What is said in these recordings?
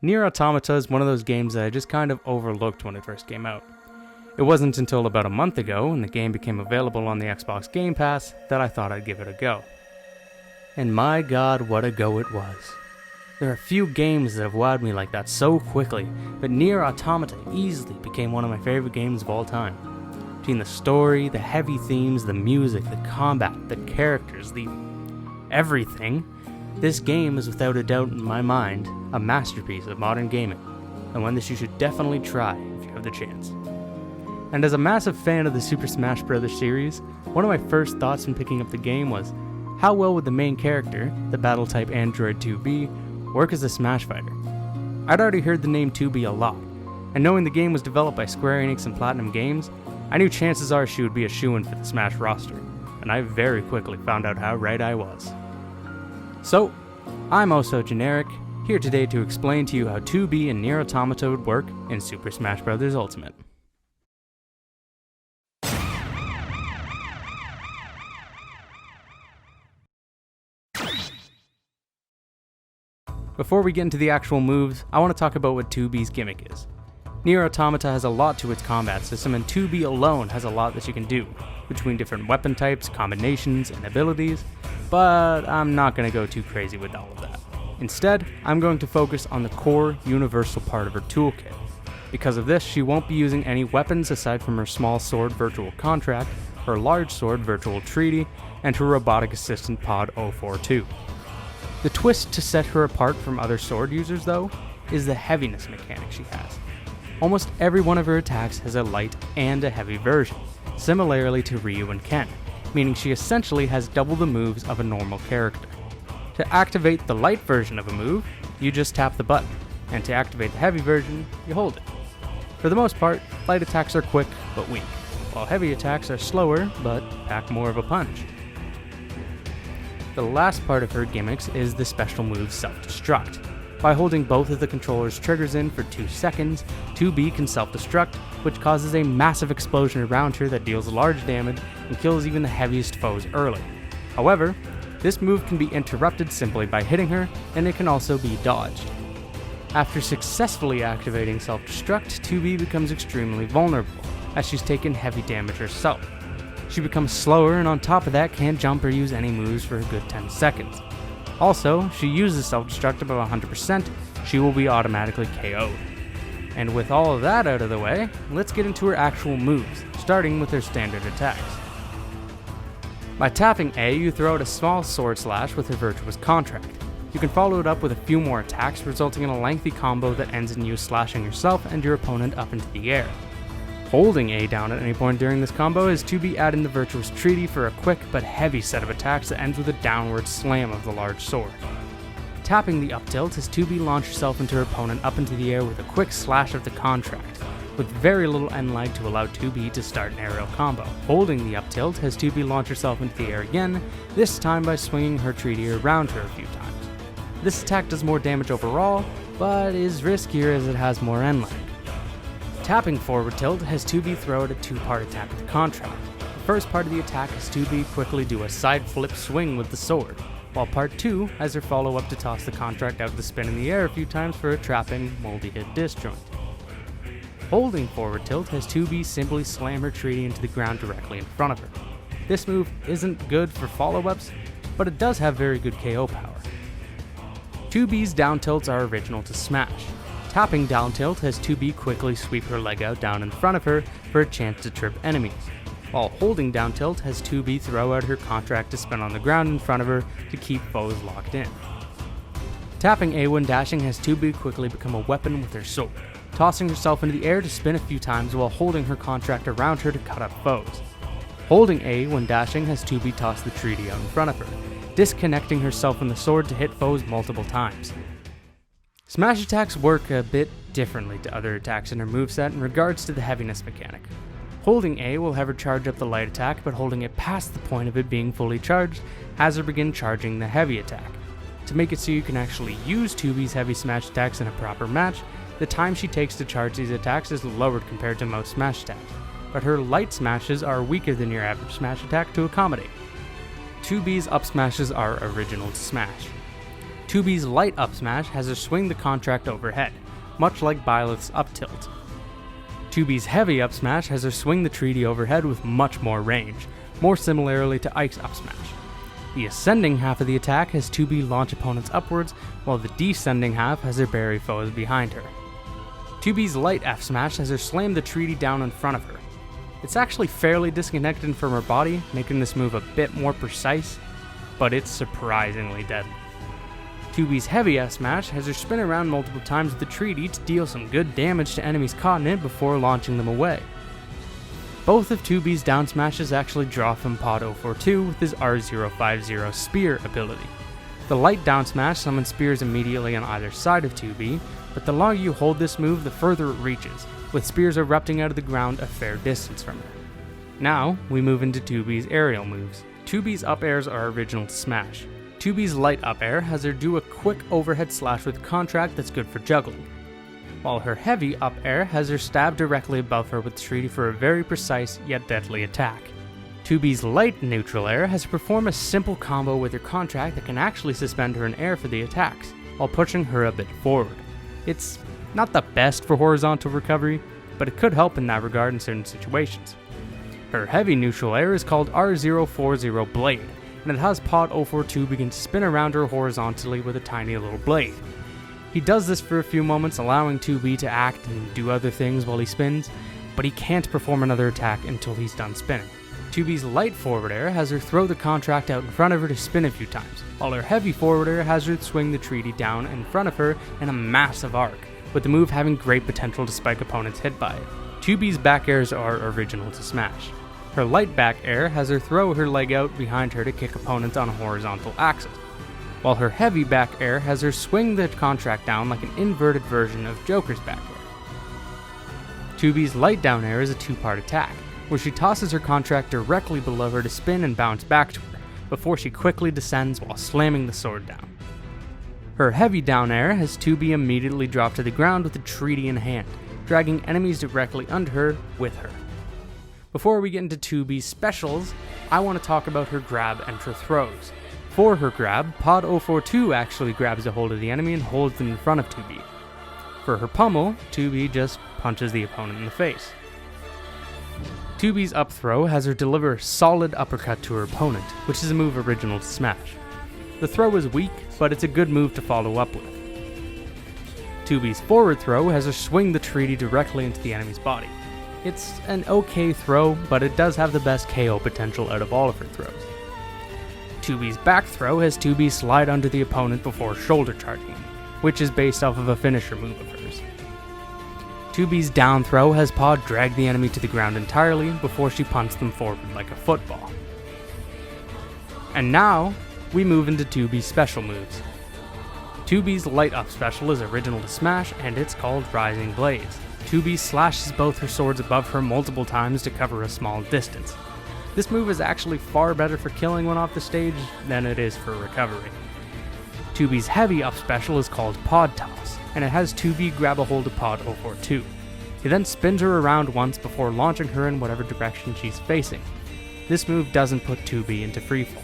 NieR Automata is one of those games that I just kind of overlooked when it first came out. It wasn't until about a month ago, when the game became available on the Xbox Game Pass, that I thought I'd give it a go. And my god, what a go it was. There are few games that have wowed me like that so quickly, but NieR Automata easily became one of my favorite games of all time. Between the story, the heavy themes, the music, the combat, the characters, the everything, this game is without a doubt in my mind a masterpiece of modern gaming, and one that you should definitely try if you have the chance. And as a massive fan of the Super Smash Bros. Series, one of my first thoughts when picking up the game was, how well would the main character, the battle-type android 2B, work as a Smash fighter? I'd already heard the name 2B a lot, and knowing the game was developed by Square Enix and Platinum Games, I knew chances are she would be a shoo-in for the Smash roster, and I very quickly found out how right I was. So, I'm also generic, here today to explain to you how 2B and NieR Automata would work in Super Smash Bros. Ultimate. Before we get into the actual moves, I want to talk about what 2B's gimmick is. NieR Automata has a lot to its combat system, and 2B alone has a lot that you can do, between different weapon types, combinations, and abilities, but I'm not going to go too crazy with all of that. Instead, I'm going to focus on the core, universal part of her toolkit. Because of this, she won't be using any weapons aside from her small sword Virtual Contract, her large sword Virtual Treaty, and her robotic assistant Pod 042. The twist to set her apart from other sword users, though, is the heaviness mechanic she has. Almost every one of her attacks has a light and a heavy version, similarly to Ryu and Ken, meaning she essentially has double the moves of a normal character. To activate the light version of a move, you just tap the button, and to activate the heavy version, you hold it. For the most part, light attacks are quick but weak, while heavy attacks are slower but pack more of a punch. The last part of her gimmicks is the special move Self-Destruct. By holding both of the controller's triggers in for 2 seconds, 2B can self-destruct, which causes a massive explosion around her that deals large damage and kills even the heaviest foes early. However, this move can be interrupted simply by hitting her, and it can also be dodged. After successfully activating Self-Destruct, 2B becomes extremely vulnerable, as she's taken heavy damage herself. She becomes slower, and on top of that can't jump or use any moves for a good 10 seconds. Also, if she uses Self-Destruct above 100%, she will be automatically KO'd. And with all of that out of the way, let's get into her actual moves, starting with her standard attacks. By tapping A, you throw out a small sword slash with her Virtuous Contract. You can follow it up with a few more attacks, resulting in a lengthy combo that ends in you slashing yourself and your opponent up into the air. Holding A down at any point during this combo is 2B adding the Virtuous Treaty for a quick but heavy set of attacks that ends with a downward slam of the large sword. Tapping the up tilt as 2B launch herself into her opponent up into the air with a quick slash of the contract, with very little end lag to allow 2B to start an aerial combo. Holding the up tilt has 2B launch herself into the air again, this time by swinging her treaty around her a few times. This attack does more damage overall, but is riskier as it has more end lag. Tapping forward tilt has 2B throw out a 2-part attack with the contract. The first part of the attack has 2B quickly do a side flip swing with the sword, while part 2 has her follow up to toss the contract out to spin in the air a few times for a trapping, multi-hit disjoint. Holding forward tilt has 2B simply slam her treaty into the ground directly in front of her. This move isn't good for follow-ups, but it does have very good KO power. 2B's down tilts are original to Smash. Tapping down tilt has 2B quickly sweep her leg out down in front of her for a chance to trip enemies, while holding down tilt has 2B throw out her contract to spin on the ground in front of her to keep foes locked in. Tapping A when dashing has 2B quickly become a weapon with her sword, tossing herself into the air to spin a few times while holding her contract around her to cut up foes. Holding A when dashing has 2B toss the treaty out in front of her, disconnecting herself from the sword to hit foes multiple times. Smash attacks work a bit differently to other attacks in her moveset in regards to the heaviness mechanic. Holding A will have her charge up the light attack, but holding it past the point of it being fully charged has her begin charging the heavy attack. To make it so you can actually use 2B's heavy smash attacks in a proper match, the time she takes to charge these attacks is lowered compared to most smash attacks, but her light smashes are weaker than your average smash attack to accommodate. 2B's up smashes are original to Smash. 2B's light up smash has her swing the contract overhead, much like Byleth's up tilt. 2B's heavy up smash has her swing the treaty overhead with much more range, more similarly to Ike's up smash. The ascending half of the attack has 2B launch opponents upwards, while the descending half has her bury foes behind her. 2B's light F smash has her slam the treaty down in front of her. It's actually fairly disconnected from her body, making this move a bit more precise, but it's surprisingly deadly. 2B's heavy F smash has her spin around multiple times with the treaty to deal some good damage to enemies caught in it before launching them away. Both of 2B's down smashes actually draw from Pod 042 with his R050 spear ability. The light down smash summons spears immediately on either side of 2B, but the longer you hold this move, the further it reaches, with spears erupting out of the ground a fair distance from her. Now, we move into 2B's aerial moves. 2B's up airs are original to smash. 2B's light up air has her do a quick overhead slash with contract that's good for juggling, while her heavy up air has her stab directly above her with treaty for a very precise yet deadly attack. 2B's light neutral air has her perform a simple combo with her contract that can actually suspend her in air for the attacks, while pushing her a bit forward. It's not the best for horizontal recovery, but it could help in that regard in certain situations. Her heavy neutral air is called R040 Blade, and it has Pod 042 begin to spin around her horizontally with a tiny little blade. He does this for a few moments, allowing 2B to act and do other things while he spins, but he can't perform another attack until he's done spinning. 2B's light forward air has her throw the contract out in front of her to spin a few times, while her heavy forward air has her swing the treaty down in front of her in a massive arc, with the move having great potential to spike opponents hit by it. 2B's back airs are original to smash. Her light back air has her throw her leg out behind her to kick opponents on a horizontal axis, while her heavy back air has her swing the contract down like an inverted version of Joker's back air. 2B's light down air is a two-part attack, where she tosses her contract directly below her to spin and bounce back to her, before she quickly descends while slamming the sword down. Her heavy down air has 2B immediately drop to the ground with the treaty in hand, dragging enemies directly under her with her. Before we get into 2B's specials, I want to talk about her grab and her throws. For her grab, Pod 042 actually grabs a hold of the enemy and holds them in front of 2B. For her pummel, 2B just punches the opponent in the face. 2B's up throw has her deliver a solid uppercut to her opponent, which is a move original to smash. The throw is weak, but it's a good move to follow up with. 2B's forward throw has her swing the treaty directly into the enemy's body. It's an okay throw, but it does have the best KO potential out of all of her throws. 2B's back throw has 2B slide under the opponent before shoulder charging him, which is based off of a finisher move of hers. 2B's down throw has Pod drag the enemy to the ground entirely before she punts them forward like a football. And now, we move into 2B's special moves. 2B's light up special is original to smash, and it's called Rising Blades. 2B slashes both her swords above her multiple times to cover a small distance. This move is actually far better for killing one off the stage than it is for recovery. 2B's heavy up special is called Pod Toss, and it has 2B grab a hold of Pod 042. He then spins her around once before launching her in whatever direction she's facing. This move doesn't put 2B into freefall.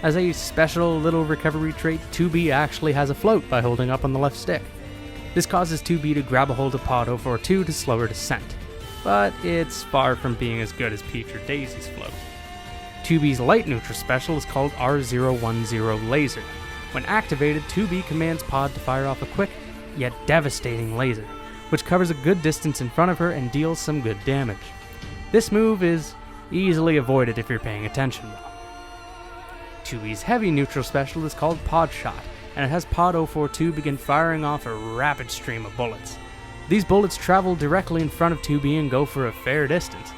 As a special little recovery trait, 2B actually has a float by holding up on the left stick. This causes 2B to grab a hold of Pod 042 to slow her descent, but it's far from being as good as Peach or Daisy's float. 2B's light neutral special is called R010 Laser. When activated, 2B commands Pod to fire off a quick, yet devastating laser, which covers a good distance in front of her and deals some good damage. This move is easily avoided if you're paying attention though. 2B's heavy neutral special is called Pod Shot, and it has Pod 042 begin firing off a rapid stream of bullets. These bullets travel directly in front of 2B and go for a fair distance.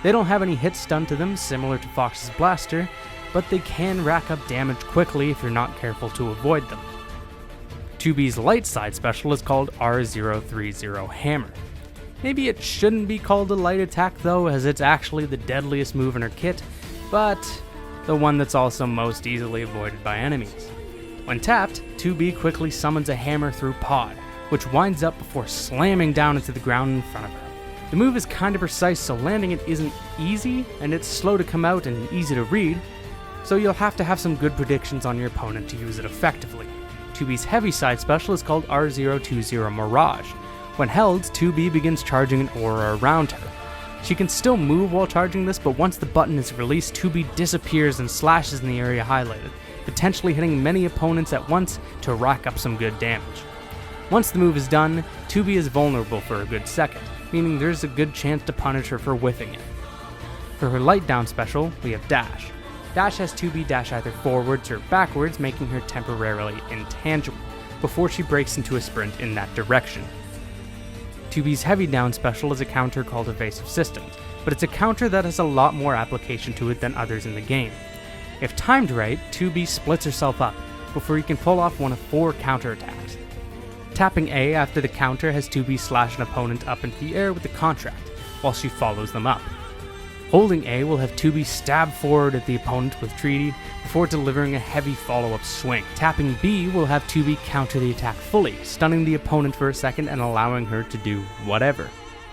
They don't have any hit stun to them, similar to Fox's blaster, but they can rack up damage quickly if you're not careful to avoid them. 2B's light side special is called R030 Hammer. Maybe it shouldn't be called a light attack though, as it's actually the deadliest move in her kit, but the one that's also most easily avoided by enemies. When tapped, 2B quickly summons a hammer through Pod, which winds up before slamming down into the ground in front of her. The move is kinda precise, so landing it isn't easy, and it's slow to come out and easy to read, so you'll have to have some good predictions on your opponent to use it effectively. 2B's heavy side special is called R020 Mirage. When held, 2B begins charging an aura around her. She can still move while charging this, but once the button is released, 2B disappears and slashes in the area highlighted, potentially hitting many opponents at once to rack up some good damage. Once the move is done, 2B is vulnerable for a good second, meaning there's a good chance to punish her for whiffing it. For her light down special, we have Dash. Dash has 2B dash either forwards or backwards, making her temporarily intangible, before she breaks into a sprint in that direction. 2B's heavy down special is a counter called Evasive Systems, but it's a counter that has a lot more application to it than others in the game. If timed right, 2B splits herself up, before you can pull off one of 4 counterattacks. Tapping A after the counter has 2B slash an opponent up into the air with the contract, while she follows them up. Holding A will have 2B stab forward at the opponent with Treaty before delivering a heavy follow-up swing. Tapping B will have 2B counter the attack fully, stunning the opponent for a second and allowing her to do whatever.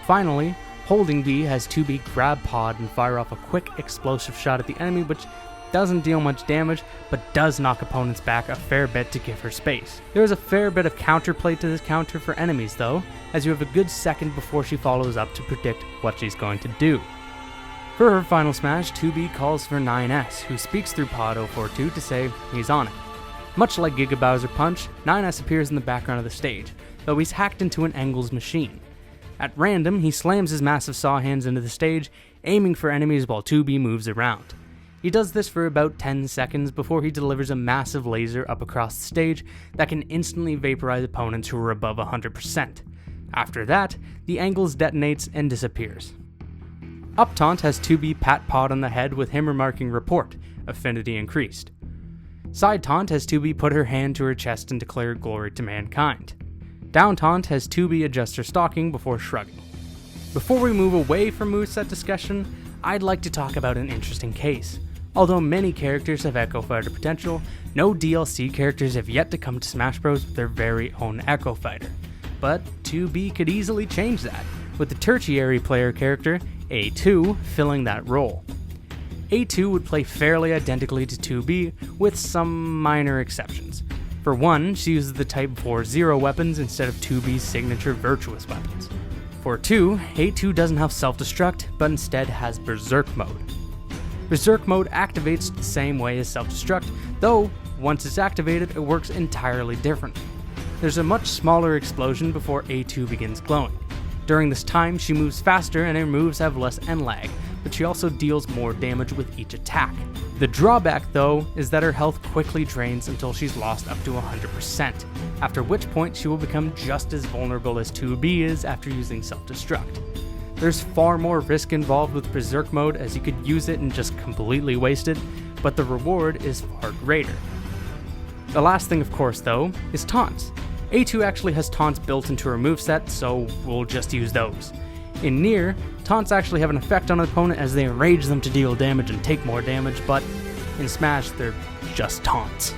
Finally, holding B has 2B grab pod and fire off a quick explosive shot at the enemy, which doesn't deal much damage, but does knock opponents back a fair bit to give her space. There is a fair bit of counterplay to this counter for enemies though, as you have a good second before she follows up to predict what she's going to do. For her final smash, 2B calls for 9S, who speaks through Pod 042 to say he's on it. Much like Giga Bowser Punch, 9S appears in the background of the stage, though he's hacked into an Engels machine. At random, he slams his massive saw hands into the stage, aiming for enemies while 2B moves around. He does this for about 10 seconds before he delivers a massive laser up across the stage that can instantly vaporize opponents who are above 100%. After that, the Engels detonates and disappears. Up taunt has 2B pat Pod on the head with him remarking report, affinity increased. Side taunt has 2B put her hand to her chest and declare glory to mankind. Down taunt has 2B adjust her stocking before shrugging. Before we move away from moveset discussion, I'd like to talk about an interesting case. Although many characters have Echo Fighter potential, no DLC characters have yet to come to Smash Bros. With their very own Echo Fighter. But 2B could easily change that, with the tertiary player character, A2, filling that role. A2 would play fairly identically to 2B, with some minor exceptions. For one, she uses the Type 4-0 weapons instead of 2B's signature Virtuous weapons. For 2, A2 doesn't have self-destruct, but instead has Berserk mode. Berserk mode activates the same way as self-destruct, though once it's activated, it works entirely differently. There's a much smaller explosion before A2 begins glowing. During this time, she moves faster and her moves have less end lag, but she also deals more damage with each attack. The drawback, though, is that her health quickly drains until she's lost up to 100%, after which point she will become just as vulnerable as 2B is after using self-destruct. There's far more risk involved with Berserk mode, as you could use it and just completely waste it, but the reward is far greater. The last thing, of course, though, is taunts. A2 actually has taunts built into her moveset, so we'll just use those. In NieR, taunts actually have an effect on an opponent as they enrage them to deal damage and take more damage, but in Smash, they're just taunts.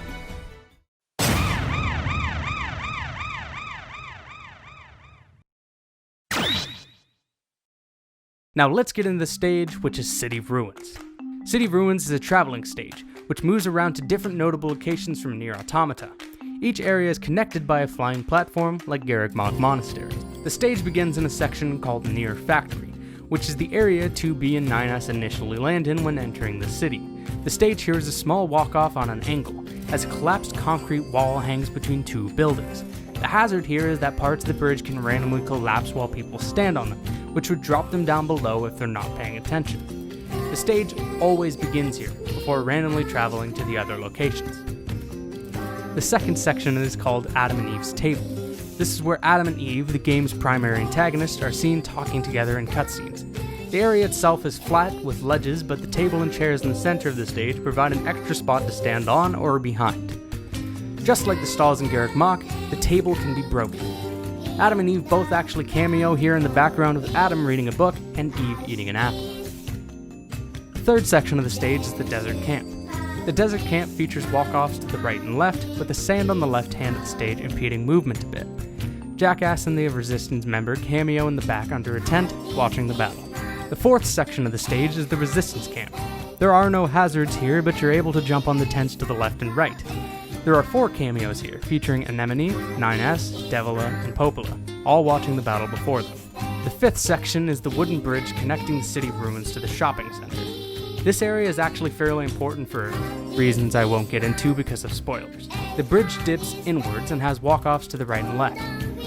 Now let's get into the stage, which is City of Ruins. City of Ruins is a traveling stage, which moves around to different notable locations from NieR Automata. Each area is connected by a flying platform, like Garreg-Mach Monastery. The stage begins in a section called NieR Factory, which is the area 2B and 9S initially land in when entering the city. The stage here is a small walk-off on an angle, as a collapsed concrete wall hangs between two buildings. The hazard here is that parts of the bridge can randomly collapse while people stand on them, which would drop them down below if they're not paying attention. The stage always begins here, before randomly traveling to the other locations. The second section is called Adam and Eve's Table. This is where Adam and Eve, the game's primary antagonists, are seen talking together in cutscenes. The area itself is flat with ledges, but the table and chairs in the center of the stage provide an extra spot to stand on or behind. Just like the stalls in Garreg-Mach, the table can be broken. Adam and Eve both actually cameo here in the background with Adam reading a book and Eve eating an apple. The third section of the stage is the Desert Camp. The Desert Camp features walk-offs to the right and left, with the sand on the left hand of the stage impeding movement a bit. Jackass and the Resistance member cameo in the back under a tent, watching the battle. The fourth section of the stage is the Resistance Camp. There are no hazards here, but you're able to jump on the tents to the left and right. There are 4 cameos here, featuring Anemone, 9S, Devila, and Popola, all watching the battle before them. The 5th section is the wooden bridge connecting the city ruins to the shopping center. This area is actually fairly important for reasons I won't get into because of spoilers. The bridge dips inwards and has walk-offs to the right and left.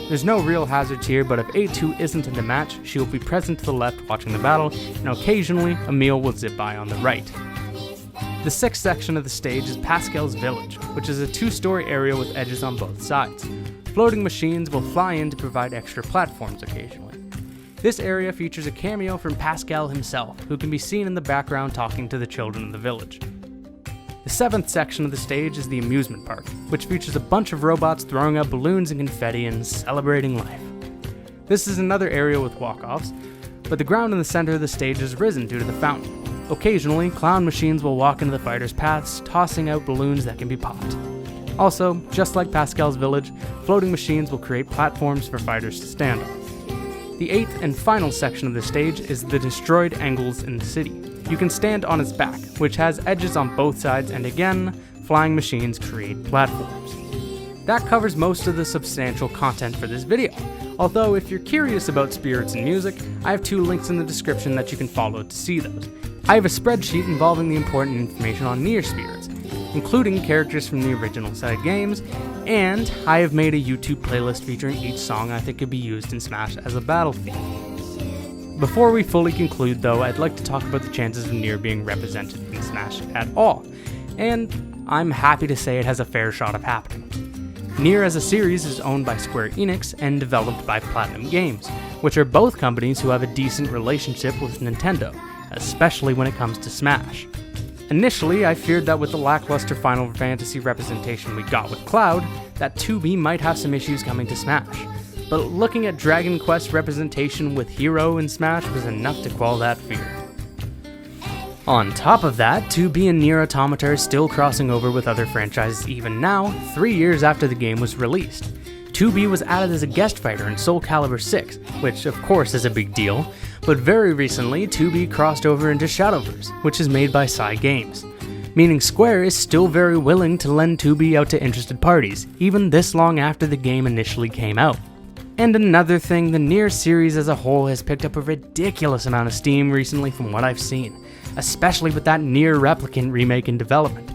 There's no real hazards here, but if A2 isn't in the match, she will be present to the left watching the battle, and occasionally Emile will zip by on the right. The 6th section of the stage is Pascal's Village, which is a 2-story area with edges on both sides. Floating machines will fly in to provide extra platforms occasionally. This area features a cameo from Pascal himself, who can be seen in the background talking to the children of the village. The 7th section of the stage is the amusement park, which features a bunch of robots throwing up balloons and confetti and celebrating life. This is another area with walk-offs, but the ground in the center of the stage is risen due to the fountain. Occasionally, clown machines will walk into the fighters' paths, tossing out balloons that can be popped. Also, just like Pascal's Village, floating machines will create platforms for fighters to stand on. The 8th and final section of the stage is the destroyed angles in the city. You can stand on its back, which has edges on both sides, and again, flying machines create platforms. That covers most of the substantial content for this video, although if you're curious about spirits and music, I have 2 links in the description that you can follow to see those. I have a spreadsheet involving the important information on NieR spirits, including characters from the original set of games, and I have made a YouTube playlist featuring each song I think could be used in Smash as a battle theme. Before we fully conclude though, I'd like to talk about the chances of NieR being represented in Smash at all, and I'm happy to say it has a fair shot of happening. NieR as a series is owned by Square Enix and developed by Platinum Games, which are both companies who have a decent relationship with Nintendo, especially when it comes to Smash. Initially, I feared that with the lackluster Final Fantasy representation we got with Cloud, that 2B might have some issues coming to Smash. But looking at Dragon Quest representation with Hero in Smash was enough to quell that fear. On top of that, 2B and NieR Automata are still crossing over with other franchises even now, 3 years after the game was released. 2B was added as a guest fighter in Soul Calibur 6, which of course is a big deal, but very recently 2B crossed over into Shadowverse, which is made by Psy Games, meaning Square is still very willing to lend 2B out to interested parties, even this long after the game initially came out. And another thing, the NieR series as a whole has picked up a ridiculous amount of steam recently from what I've seen, especially with that NieR Replicant remake in development.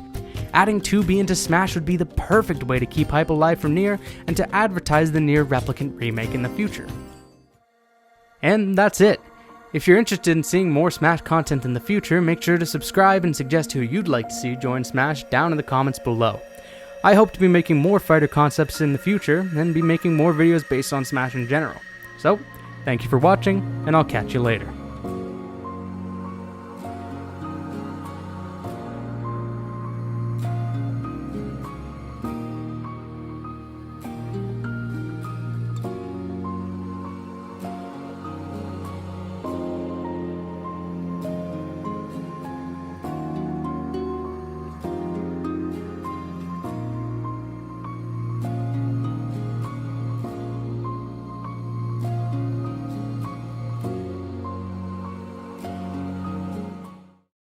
Adding 2B into Smash would be the perfect way to keep hype alive for NieR and to advertise the NieR Replicant remake in the future. And that's it. If you're interested in seeing more Smash content in the future, make sure to subscribe and suggest who you'd like to see join Smash down in the comments below. I hope to be making more fighter concepts in the future and be making more videos based on Smash in general. So, thank you for watching, and I'll catch you later.